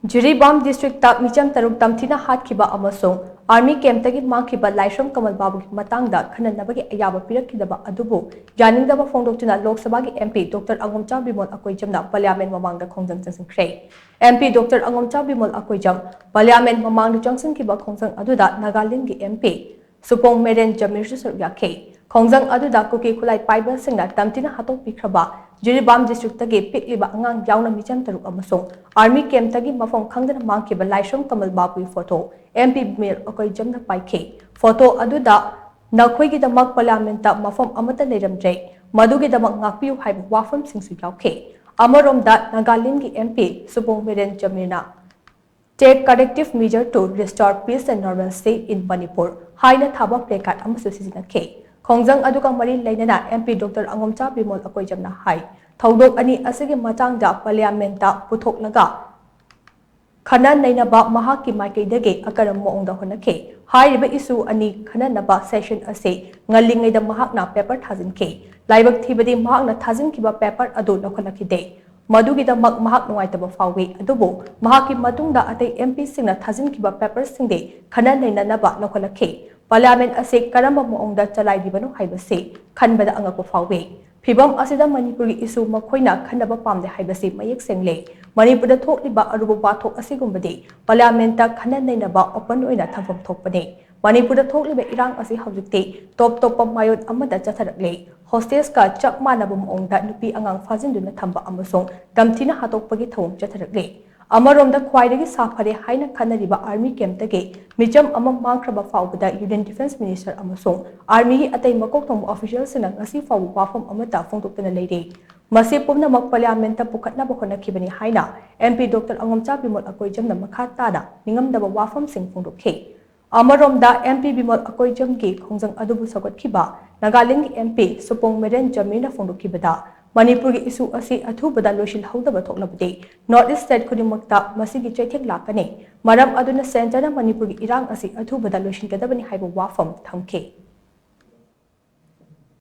Jiribam District Meecham taruk tamthina Hatkhiba amasung Army Camp tagi Mangkhiba Laishram Kamal Babu matang Khannabagi Ayaba pirakkhidaba adubu yaningdaba phongdoktuna Lok Sabha MP Dr. Angomcha Bimol Akoijam na Parliament mamang Khongjang Changsinkhre MP Dr. Angomcha Bimol Akoijam Parliament mamang Changsinkhre Khongjang aduda Nagaland MP Supong Meren Jamir Yake Khongjang aduda Kuki Kulai Piber Singna tamthina hatok pikraba Jiribam District tagi pikliba angang yauna Meecham taruk amasung Army Camp tagi mafong khangdana Mangkhiba Laishram Kamal Babu photo MP Bimol Akoijam na paike photo aduda nakhoi gi damak parliament ta mafom amata leiramjai madugi damak ngakpiu haibu wafam singsu yauke amarom da Nagaland gi MP Supong Meren Jamirna take corrective measure to restore peace and normalcy in Manipur haina thaba placard amasu sizinake Khongjang aduka mari lainana MP Dr. Angomcha Bimol Akoijam na hai thaudok ani asigi matang da parliament ta puthoklaga khannanabagi mahakki maikaidage akaram moongda honake hairiba isu ani khannanabagi session ase ngalingai da mahakna paper thajinke laibak thibadi mahakna thajinkiba paper adu lokhalakide madugi da mahak nuaitaba fawi adubu mahakki matungda atai MP singna thajinkiba paper singde khannanabagi lokhalake Parliament ase karamba moongda chalaidibano haibase khanbada angako fawe phibam asida Manipuri isu makhoina khanaba pamde haibase mayek sengle Manipurda thokliba aruba bathok asigumbade Parliament ta khannanabagi open oina thamfam thokpane Manipurda thokliba irang ase hawjikte top mayon amada chatharakle hostes ka chap manaba moongda nupi angang fajinduna thamba amasung tamthina hatokpagi thawum chatharakle Amarom da khwaidagi safare haina khanariba Army Camp tagi Meecham ama mangkraba faubada Union Defense Minister amasung Army gi atai makok thong official sina ngasi fawu wafam amata phongdoktuna leire masi pumna mak parliament ta pukhatna bokona khibani haina MP Dr. Angomcha Bimol Akoijam na makha tada ningamdaba wafam sing phongdokhe Amarom da MP Bimol Akoijam gi khongjang adubu sagotkhiba Nagaland gi MP Supong Meren Jamir na phongdokhibada Manipur gi isu asi athubada loishil haudaba thoklabde North East State khudimakta masigi chaithek lakane maram aduna center na Manipur gi irang asi athubada loishil gadabani haiba wafam thamke